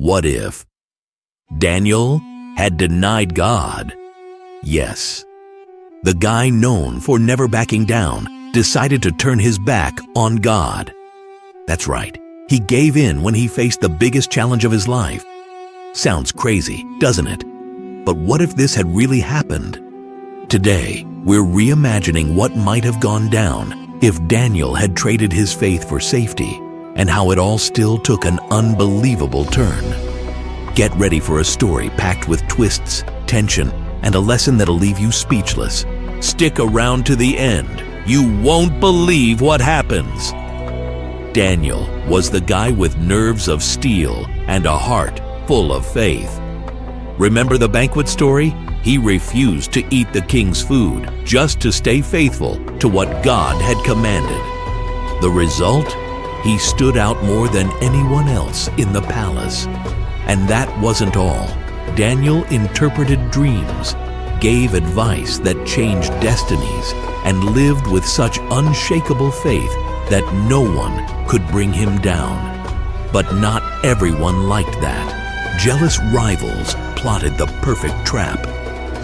What if Daniel had denied God? Yes. The guy known for never backing down decided to turn his back on God. That's right. He gave in when he faced the biggest challenge of his life. Sounds crazy, doesn't it? But what if this had really happened? Today, we're reimagining what might have gone down if Daniel had traded his faith for safety, and how it all still took an unbelievable turn. Get ready for a story packed with twists, tension, and a lesson that'll leave you speechless. Stick around to the end. You won't believe what happens. Daniel was the guy with nerves of steel and a heart full of faith. Remember the banquet story? He refused to eat the king's food just to stay faithful to what God had commanded. The result? He stood out more than anyone else in the palace. And that wasn't all. Daniel interpreted dreams, gave advice that changed destinies, and lived with such unshakable faith that no one could bring him down. But not everyone liked that. Jealous rivals plotted the perfect trap.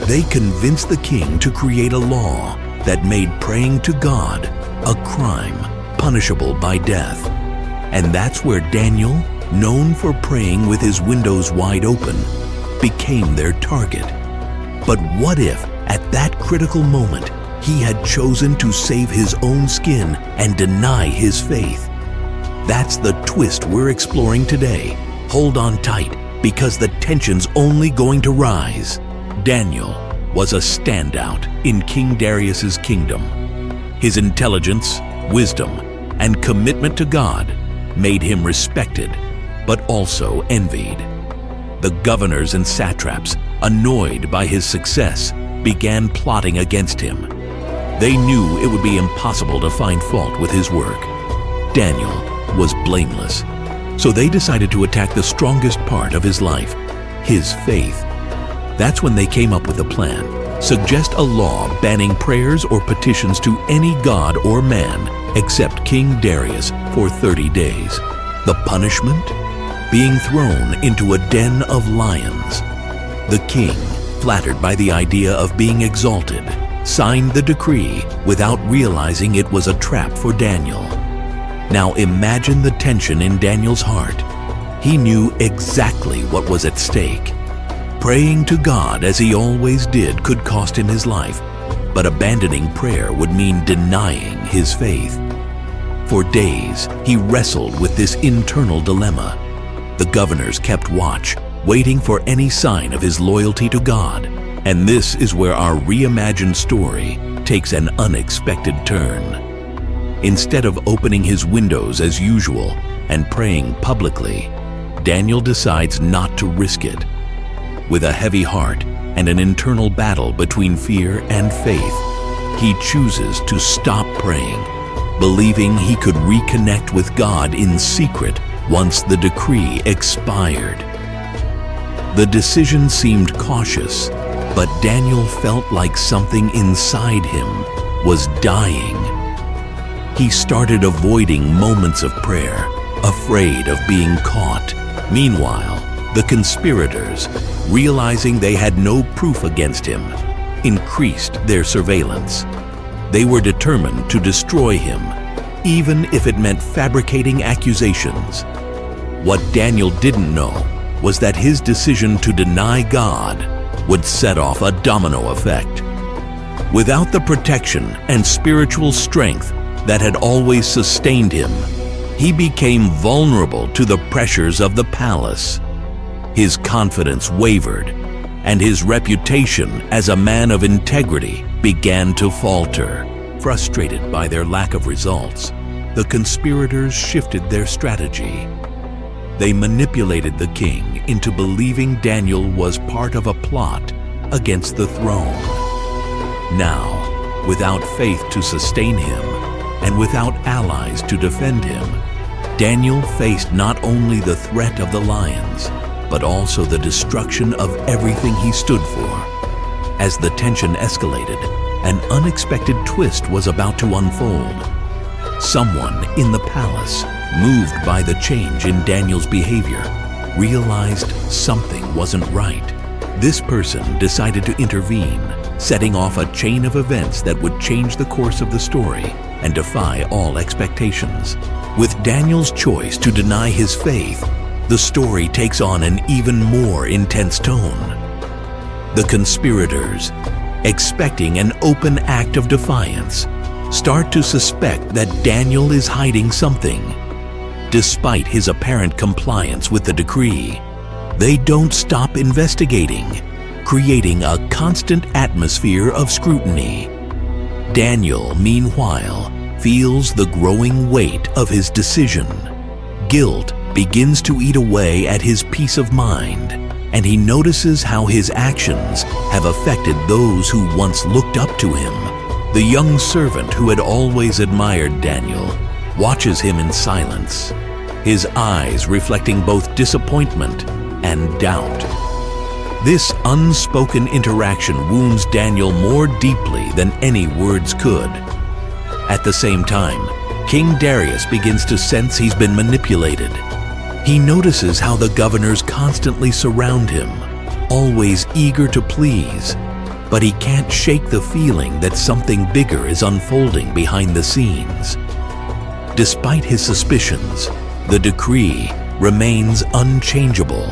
They convinced the king to create a law that made praying to God a crime punishable by death. And that's where Daniel, known for praying with his windows wide open, became their target. But what if, at that critical moment, he had chosen to save his own skin and deny his faith? That's the twist we're exploring today. Hold on tight, because the tension's only going to rise. Daniel was a standout in King Darius's kingdom. His intelligence, wisdom, and commitment to God made him respected, but also envied. The governors and satraps, annoyed by his success, began plotting against him. They knew it would be impossible to find fault with his work. Daniel was blameless, so they decided to attack the strongest part of his life, his faith. That's when they came up with a plan. Suggest a law banning prayers or petitions to any god or man except King Darius for 30 days. The punishment? Being thrown into a den of lions. The king, flattered by the idea of being exalted, signed the decree without realizing it was a trap for Daniel. Now imagine the tension in Daniel's heart. He knew exactly what was at stake. Praying to God as he always did could cost him his life, but abandoning prayer would mean denying his faith. For days, he wrestled with this internal dilemma. The governors kept watch, waiting for any sign of his loyalty to God. And this is where our reimagined story takes an unexpected turn. Instead of opening his windows as usual and praying publicly, Daniel decides not to risk it. With a heavy heart and an internal battle between fear and faith, he chooses to stop praying, believing he could reconnect with God in secret once the decree expired. The decision seemed cautious, but Daniel felt like something inside him was dying. He started avoiding moments of prayer, afraid of being caught. Meanwhile, the conspirators, realizing they had no proof against him, increased their surveillance. They were determined to destroy him, even if it meant fabricating accusations. What Daniel didn't know was that his decision to deny God would set off a domino effect. Without the protection and spiritual strength that had always sustained him, he became vulnerable to the pressures of the palace. His confidence wavered, and his reputation as a man of integrity began to falter. Frustrated by their lack of results, the conspirators shifted their strategy. They manipulated the king into believing Daniel was part of a plot against the throne. Now, without faith to sustain him, and without allies to defend him, Daniel faced not only the threat of the lions, but also the destruction of everything he stood for. As the tension escalated, an unexpected twist was about to unfold. Someone in the palace, moved by the change in Daniel's behavior, realized something wasn't right. This person decided to intervene, setting off a chain of events that would change the course of the story and defy all expectations. With Daniel's choice to deny his faith, the story takes on an even more intense tone. The conspirators, expecting an open act of defiance, start to suspect that Daniel is hiding something. Despite his apparent compliance with the decree, they don't stop investigating, creating a constant atmosphere of scrutiny. Daniel, meanwhile, feels the growing weight of his decision. Guilt begins to eat away at his peace of mind, and he notices how his actions have affected those who once looked up to him. The young servant who had always admired Daniel watches him in silence, his eyes reflecting both disappointment and doubt. This unspoken interaction wounds Daniel more deeply than any words could. At the same time, King Darius begins to sense he's been manipulated. He notices how the governors constantly surround him, always eager to please, but he can't shake the feeling that something bigger is unfolding behind the scenes. Despite his suspicions, the decree remains unchangeable,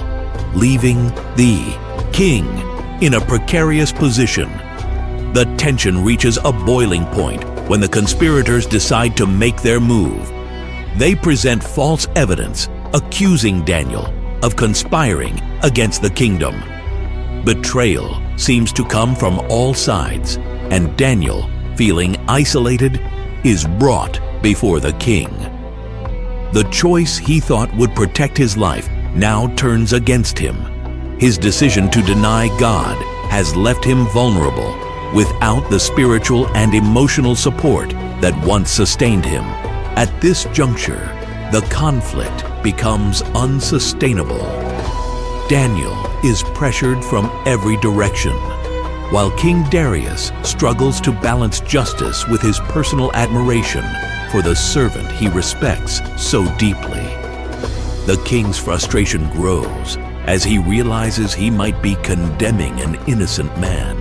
leaving the king in a precarious position. The tension reaches a boiling point when the conspirators decide to make their move. They present false evidence accusing Daniel of conspiring against the kingdom. Betrayal seems to come from all sides, and Daniel, feeling isolated, is brought before the king. The choice he thought would protect his life now turns against him. His decision to deny God has left him vulnerable, without the spiritual and emotional support that once sustained him. At this juncture, the conflict becomes unsustainable. Daniel is pressured from every direction, while King Darius struggles to balance justice with his personal admiration for the servant he respects so deeply. The king's frustration grows as he realizes he might be condemning an innocent man,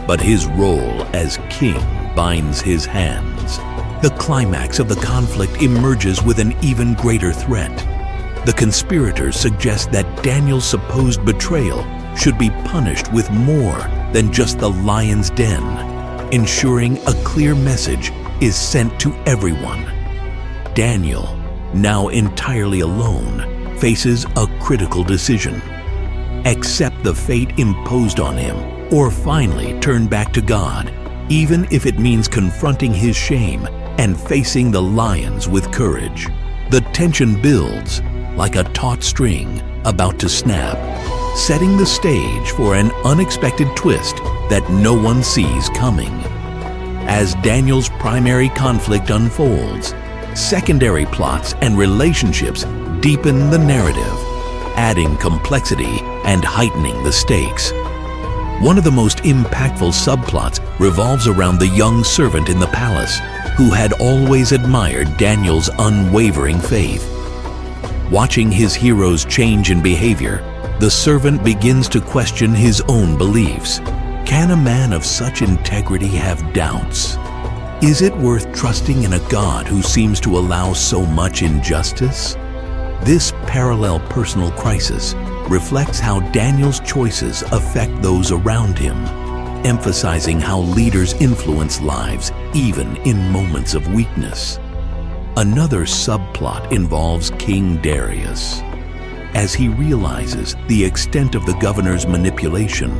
but his role as king binds his hands. The climax of the conflict emerges with an even greater threat. The conspirators suggest that Daniel's supposed betrayal should be punished with more than just the lion's den, ensuring a clear message is sent to everyone. Daniel, now entirely alone, faces a critical decision: accept the fate imposed on him, or finally turn back to God, even if it means confronting his shame and facing the lions with courage. The tension builds like a taut string about to snap, setting the stage for an unexpected twist that no one sees coming. As Daniel's primary conflict unfolds, secondary plots and relationships deepen the narrative, adding complexity and heightening the stakes. One of the most impactful subplots revolves around the young servant in the palace who had always admired Daniel's unwavering faith. Watching his hero's change in behavior, the servant begins to question his own beliefs. Can a man of such integrity have doubts? Is it worth trusting in a God who seems to allow so much injustice? This parallel personal crisis reflects how Daniel's choices affect those around him, emphasizing how leaders influence lives even in moments of weakness. Another subplot involves King Darius. As he realizes the extent of the governor's manipulation,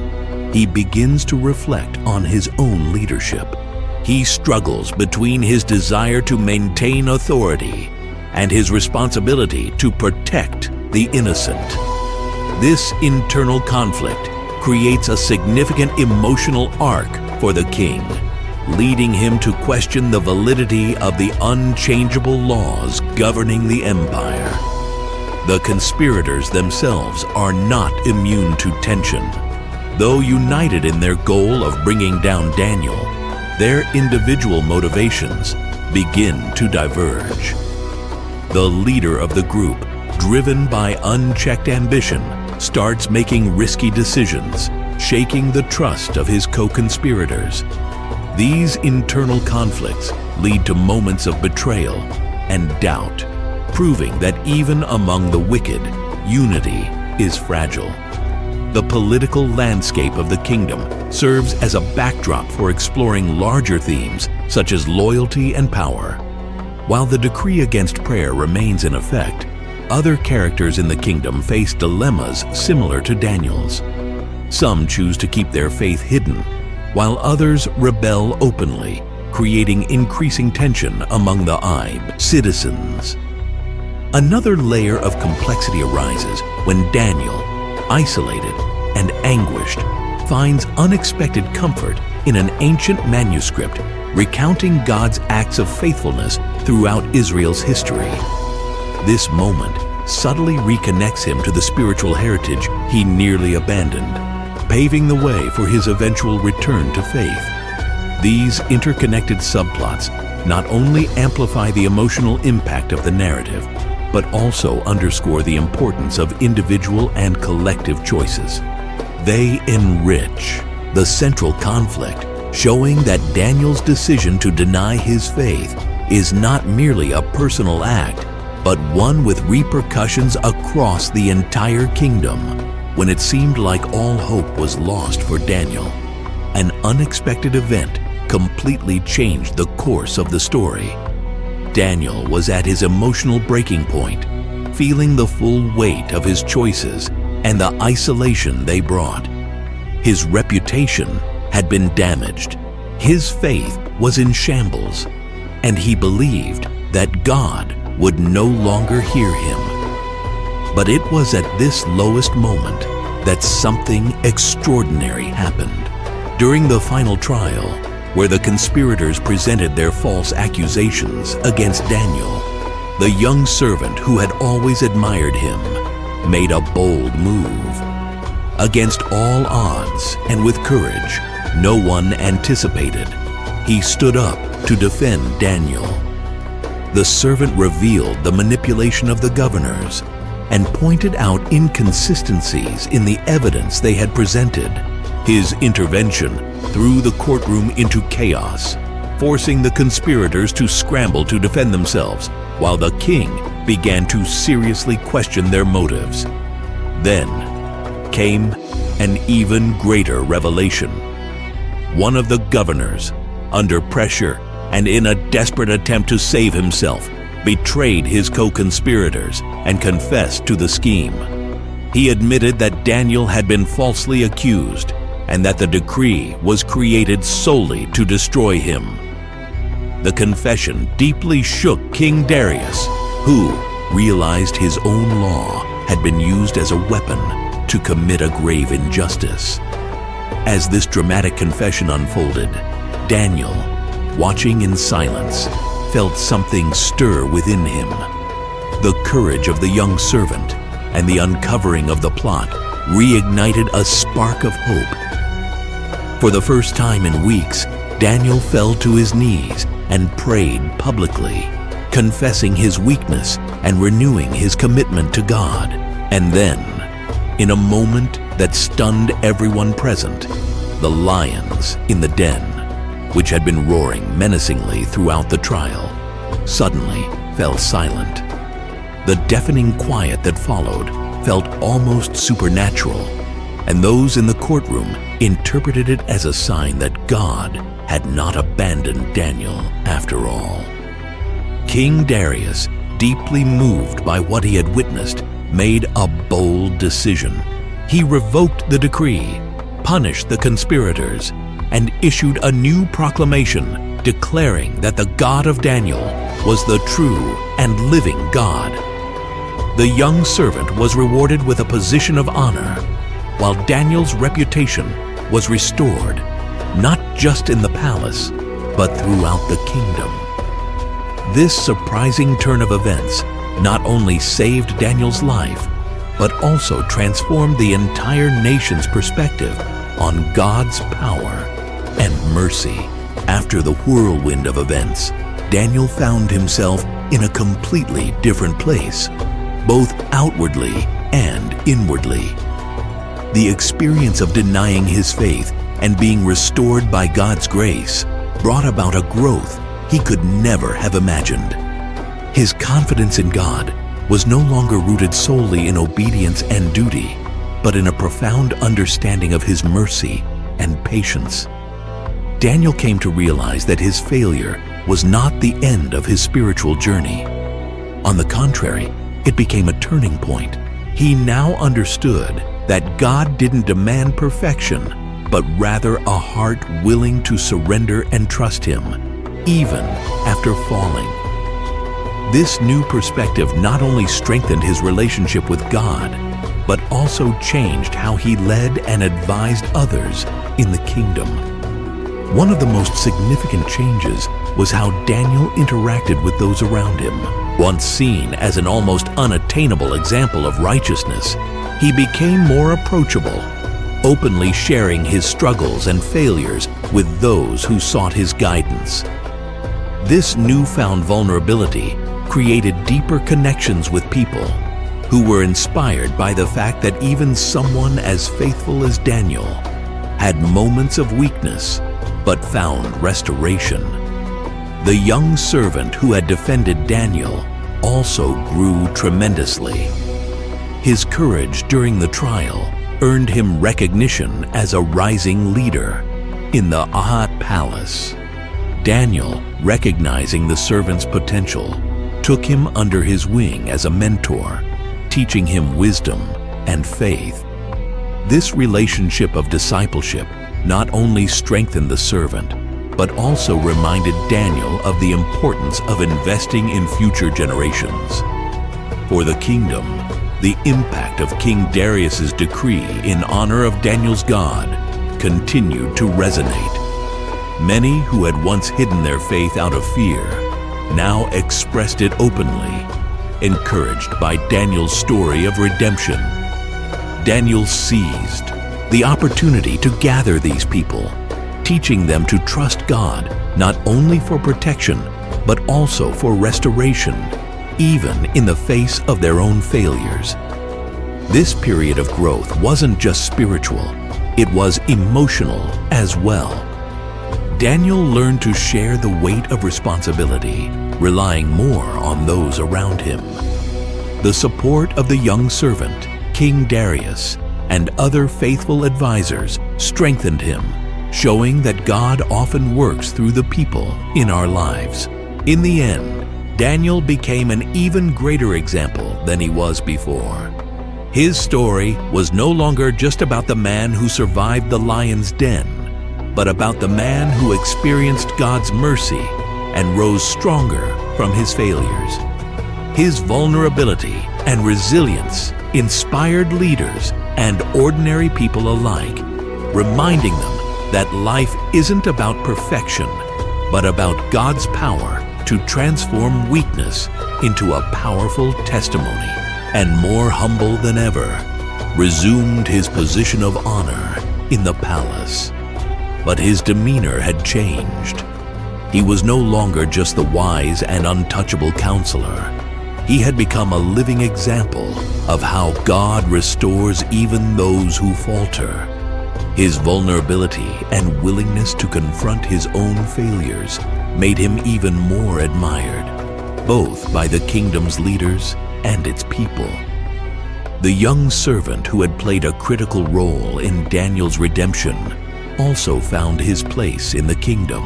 he begins to reflect on his own leadership. He struggles between his desire to maintain authority and his responsibility to protect the innocent. This internal conflict creates a significant emotional arc for the king, leading him to question the validity of the unchangeable laws governing the empire. The conspirators themselves are not immune to tension. Though united in their goal of bringing down Daniel, their individual motivations begin to diverge. The leader of the group, driven by unchecked ambition, starts making risky decisions, shaking the trust of his co-conspirators. These internal conflicts lead to moments of betrayal and doubt, proving that even among the wicked, unity is fragile. The political landscape of the kingdom serves as a backdrop for exploring larger themes such as loyalty and power. While the decree against prayer remains in effect, other characters in the kingdom face dilemmas similar to Daniel's. Some choose to keep their faith hidden, while others rebel openly, creating increasing tension among the Aib citizens. Another layer of complexity arises when Daniel, isolated and anguished, finds unexpected comfort in an ancient manuscript recounting God's acts of faithfulness throughout Israel's history. This moment subtly reconnects him to the spiritual heritage he nearly abandoned, paving the way for his eventual return to faith. These interconnected subplots not only amplify the emotional impact of the narrative, but also underscore the importance of individual and collective choices. They enrich the central conflict, showing that Daniel's decision to deny his faith is not merely a personal act, but one with repercussions across the entire kingdom. When it seemed like all hope was lost for Daniel, an unexpected event completely changed the course of the story. Daniel was at his emotional breaking point, feeling the full weight of his choices and the isolation they brought. His reputation had been damaged, his faith was in shambles, and he believed that God would no longer hear him. But it was at this lowest moment that something extraordinary happened. During the final trial, where the conspirators presented their false accusations against Daniel, the young servant who had always admired him made a bold move. Against all odds and with courage no one anticipated, he stood up to defend Daniel. The servant revealed the manipulation of the governors and pointed out inconsistencies in the evidence they had presented. His intervention threw the courtroom into chaos, forcing the conspirators to scramble to defend themselves, while the king began to seriously question their motives. Then came an even greater revelation. One of the governors, under pressure and in a desperate attempt to save himself, betrayed his co-conspirators and confessed to the scheme. He admitted that Daniel had been falsely accused and that the decree was created solely to destroy him. The confession deeply shook King Darius, who realized his own law had been used as a weapon to commit a grave injustice. As this dramatic confession unfolded, Daniel, watching in silence, felt something stir within him. The courage of the young servant and the uncovering of the plot reignited a spark of hope. For the first time in weeks, Daniel fell to his knees and prayed publicly, confessing his weakness and renewing his commitment to God. And then, in a moment that stunned everyone present, the lions in the den, which had been roaring menacingly throughout the trial, suddenly fell silent. The deafening quiet that followed felt almost supernatural, and those in the courtroom interpreted it as a sign that God had not abandoned Daniel after all. King Darius, deeply moved by what he had witnessed, made a bold decision. He revoked the decree, punished the conspirators, and issued a new proclamation declaring that the God of Daniel was the true and living God. The young servant was rewarded with a position of honor, while Daniel's reputation was restored, not just in the palace, but throughout the kingdom. This surprising turn of events not only saved Daniel's life, but also transformed the entire nation's perspective on God's power and mercy. After the whirlwind of events, Daniel found himself in a completely different place. both outwardly and inwardly. The experience of denying his faith and being restored by God's grace brought about a growth he could never have imagined. His confidence in God was no longer rooted solely in obedience and duty, but in a profound understanding of His mercy and patience. Daniel came to realize that his failure was not the end of his spiritual journey. On the contrary, it became a turning point. He now understood that God didn't demand perfection, but rather a heart willing to surrender and trust Him, even after falling. This new perspective not only strengthened his relationship with God, but also changed how he led and advised others in the kingdom. One of the most significant changes was how Daniel interacted with those around him. Once seen as an almost unattainable example of righteousness, he became more approachable, openly sharing his struggles and failures with those who sought his guidance. This newfound vulnerability created deeper connections with people who were inspired by the fact that even someone as faithful as Daniel had moments of weakness but found restoration. The young servant who had defended Daniel also grew tremendously. His courage during the trial earned him recognition as a rising leader in the Ahat Palace. Daniel, recognizing the servant's potential, took him under his wing as a mentor, teaching him wisdom and faith. This relationship of discipleship not only strengthened the servant, but also reminded Daniel of the importance of investing in future generations. For the kingdom, the impact of King Darius's decree in honor of Daniel's God continued to resonate. Many who had once hidden their faith out of fear now expressed it openly, encouraged by Daniel's story of redemption. Daniel seized the opportunity to gather these people, teaching them to trust God not only for protection, but also for restoration, even in the face of their own failures. This period of growth wasn't just spiritual, it was emotional as well. Daniel learned to share the weight of responsibility, relying more on those around him. The support of the young servant, King Darius, and other faithful advisors strengthened him, showing that God often works through the people in our lives. In the end, Daniel became an even greater example than he was before. His story was no longer just about the man who survived the lion's den, but about the man who experienced God's mercy and rose stronger from his failures. His vulnerability and resilience inspired leaders and ordinary people alike, reminding them that life isn't about perfection, but about God's power to transform weakness into a powerful testimony. And more humble than ever, resumed his position of honor in the palace. But his demeanor had changed. He was no longer just the wise and untouchable counselor. He had become a living example of how God restores even those who falter. His vulnerability and willingness to confront his own failures made him even more admired, both by the kingdom's leaders and its people. The young servant who had played a critical role in Daniel's redemption also found his place in the kingdom.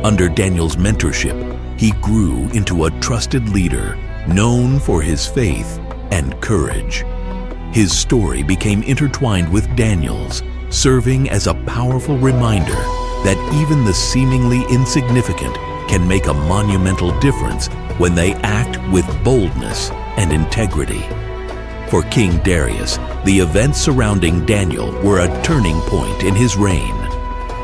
Under Daniel's mentorship, he grew into a trusted leader known for his faith and courage. His story became intertwined with Daniel's, serving as a powerful reminder that even the seemingly insignificant can make a monumental difference when they act with boldness and integrity. For King Darius, the events surrounding Daniel were a turning point in his reign.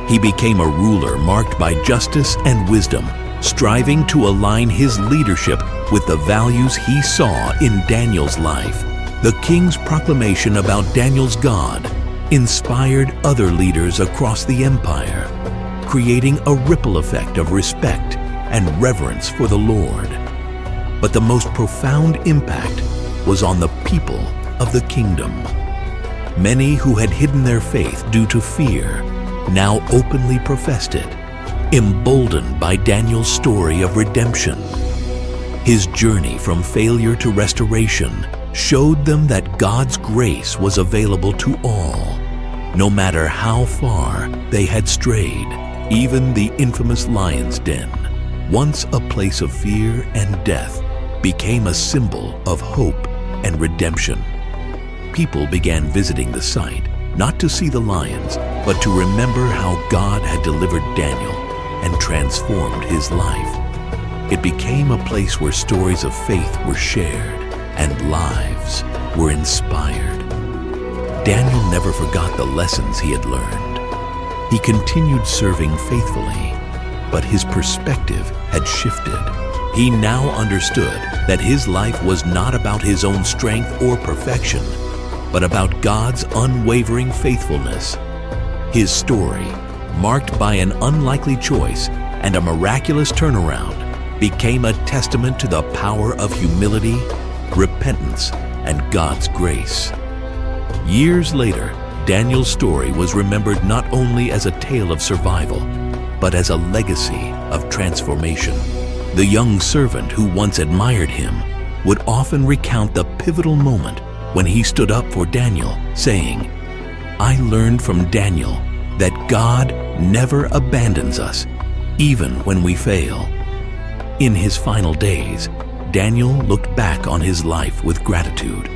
He became a ruler marked by justice and wisdom, striving to align his leadership with the values he saw in Daniel's life. The king's proclamation about Daniel's God inspired other leaders across the empire, creating a ripple effect of respect and reverence for the Lord. But the most profound impact was on the people of the kingdom. Many who had hidden their faith due to fear now openly professed it, emboldened by Daniel's story of redemption. His journey from failure to restoration showed them that God's grace was available to all, no matter how far they had strayed. Even the infamous lion's den, once a place of fear and death, became a symbol of hope and redemption. People began visiting the site, not to see the lions, but to remember how God had delivered Daniel and transformed his life. It became a place where stories of faith were shared and lives were inspired. Daniel never forgot the lessons he had learned. He continued serving faithfully, but his perspective had shifted. He now understood that his life was not about his own strength or perfection, but about God's unwavering faithfulness. His story, marked by an unlikely choice and a miraculous turnaround, became a testament to the power of humility, repentance, and God's grace. Years later, Daniel's story was remembered not only as a tale of survival, but as a legacy of transformation. The young servant who once admired him would often recount the pivotal moment when he stood up for Daniel, saying, "I learned from Daniel that God never abandons us, even when we fail." In his final days, Daniel looked back on his life with gratitude.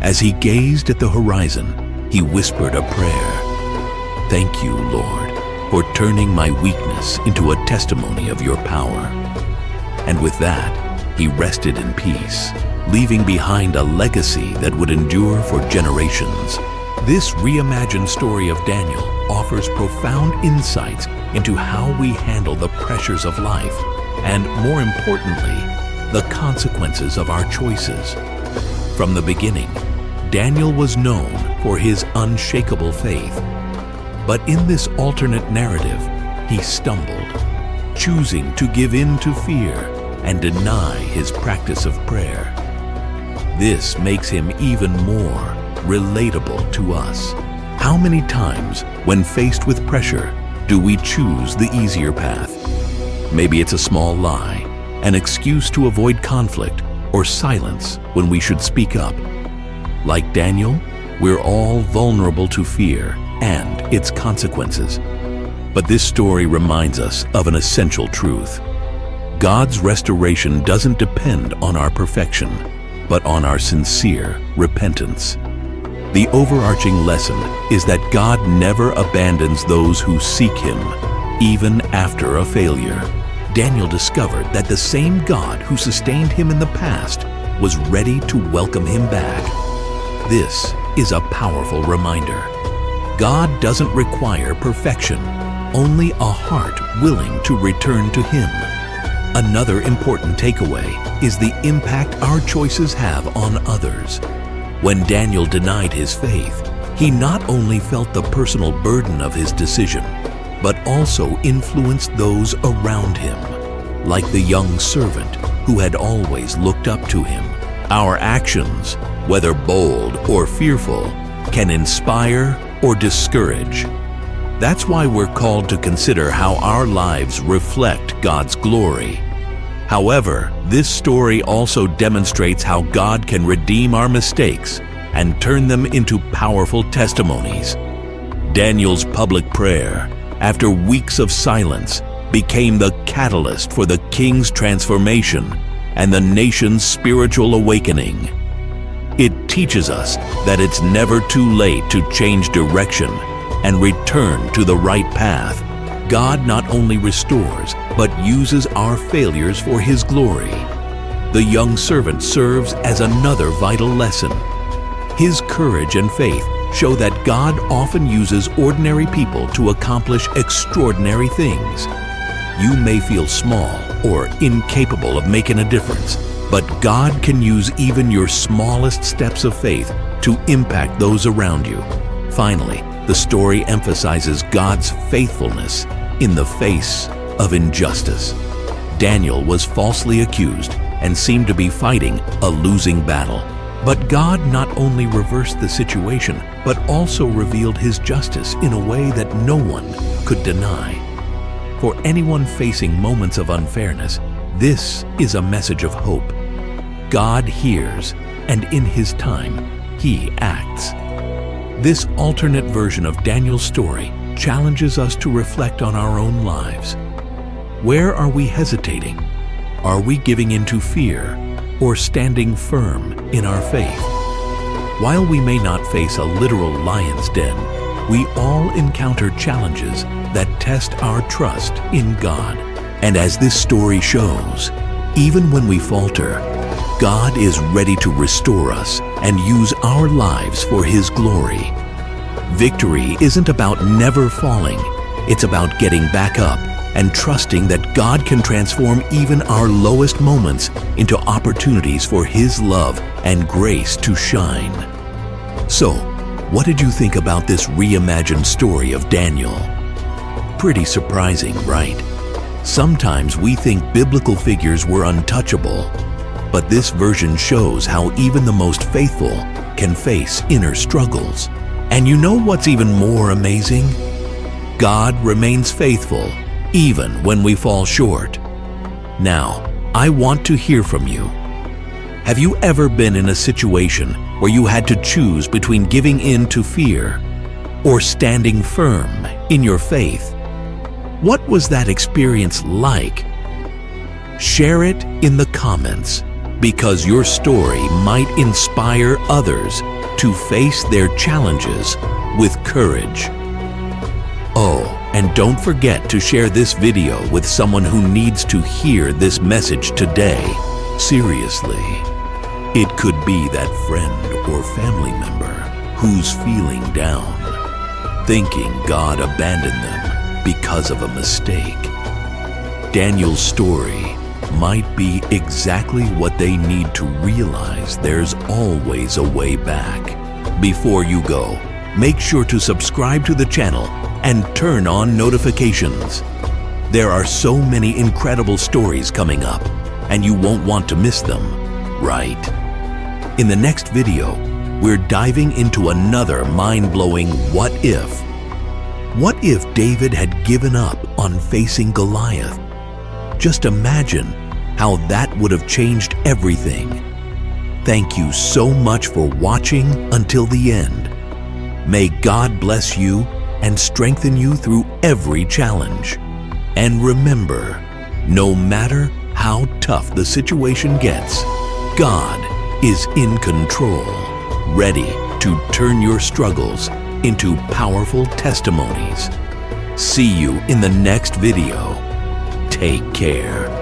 As he gazed at the horizon, he whispered a prayer. "Thank you, Lord, for turning my weakness into a testimony of your power." And with that, he rested in peace, leaving behind a legacy that would endure for generations. This reimagined story of Daniel offers profound insights into how we handle the pressures of life and, more importantly, the consequences of our choices. From the beginning, Daniel was known for his unshakable faith. But in this alternate narrative, he stumbled, choosing to give in to fear and deny his practice of prayer. This makes him even more relatable to us. How many times, when faced with pressure, do we choose the easier path? Maybe it's a small lie, an excuse to avoid conflict, or silence when we should speak up. Like Daniel, we're all vulnerable to fear and its consequences. But this story reminds us of an essential truth. God's restoration doesn't depend on our perfection, but on our sincere repentance. The overarching lesson is that God never abandons those who seek Him, even after a failure. Daniel discovered that the same God who sustained him in the past was ready to welcome him back. This is a powerful reminder. God doesn't require perfection, only a heart willing to return to Him. Another important takeaway is the impact our choices have on others. When Daniel denied his faith, he not only felt the personal burden of his decision, but also influenced those around him, like the young servant who had always looked up to him. Our actions, whether bold or fearful, can inspire or discourage. That's why we're called to consider how our lives reflect God's glory. However, this story also demonstrates how God can redeem our mistakes and turn them into powerful testimonies. Daniel's public prayer, after weeks of silence, became the catalyst for the king's transformation and the nation's spiritual awakening. It teaches us that it's never too late to change direction and return to the right path. God not only restores, but uses our failures for His glory. The young servant serves as another vital lesson. His courage and faith show that God often uses ordinary people to accomplish extraordinary things. You may feel small or incapable of making a difference, but God can use even your smallest steps of faith to impact those around you. Finally, the story emphasizes God's faithfulness in the face of injustice. Daniel was falsely accused and seemed to be fighting a losing battle. But God not only reversed the situation, but also revealed His justice in a way that no one could deny. For anyone facing moments of unfairness, this is a message of hope. God hears, and in His time, He acts. This alternate version of Daniel's story challenges us to reflect on our own lives. Where are we hesitating? Are we giving in to fear or standing firm in our faith? While we may not face a literal lion's den, we all encounter challenges that test our trust in God. And as this story shows, even when we falter, God is ready to restore us and use our lives for His glory. Victory isn't about never falling. It's about getting back up and trusting that God can transform even our lowest moments into opportunities for His love and grace to shine. So, what did you think about this reimagined story of Daniel? Pretty surprising, right? Sometimes we think biblical figures were untouchable, but this version shows how even the most faithful can face inner struggles. And you know what's even more amazing? God remains faithful even when we fall short. Now, I want to hear from you. Have you ever been in a situation where you had to choose between giving in to fear or standing firm in your faith? What was that experience like? Share it in the comments, because your story might inspire others to face their challenges with courage. Oh, and don't forget to share this video with someone who needs to hear this message today. Seriously. It could be that friend or family member who's feeling down, thinking God abandoned them because of a mistake. Daniel's story might be exactly what they need to realize there's always a way back. Before you go, make sure to subscribe to the channel and turn on notifications. There are so many incredible stories coming up, and you won't want to miss them, right? In the next video, we're diving into another mind-blowing what if. What if David had given up on facing Goliath? Just imagine how that would have changed everything. Thank you so much for watching until the end. May God bless you and strengthen you through every challenge. And remember, no matter how tough the situation gets, God is in control, ready to turn your struggles into powerful testimonies. See you in the next video. Take care.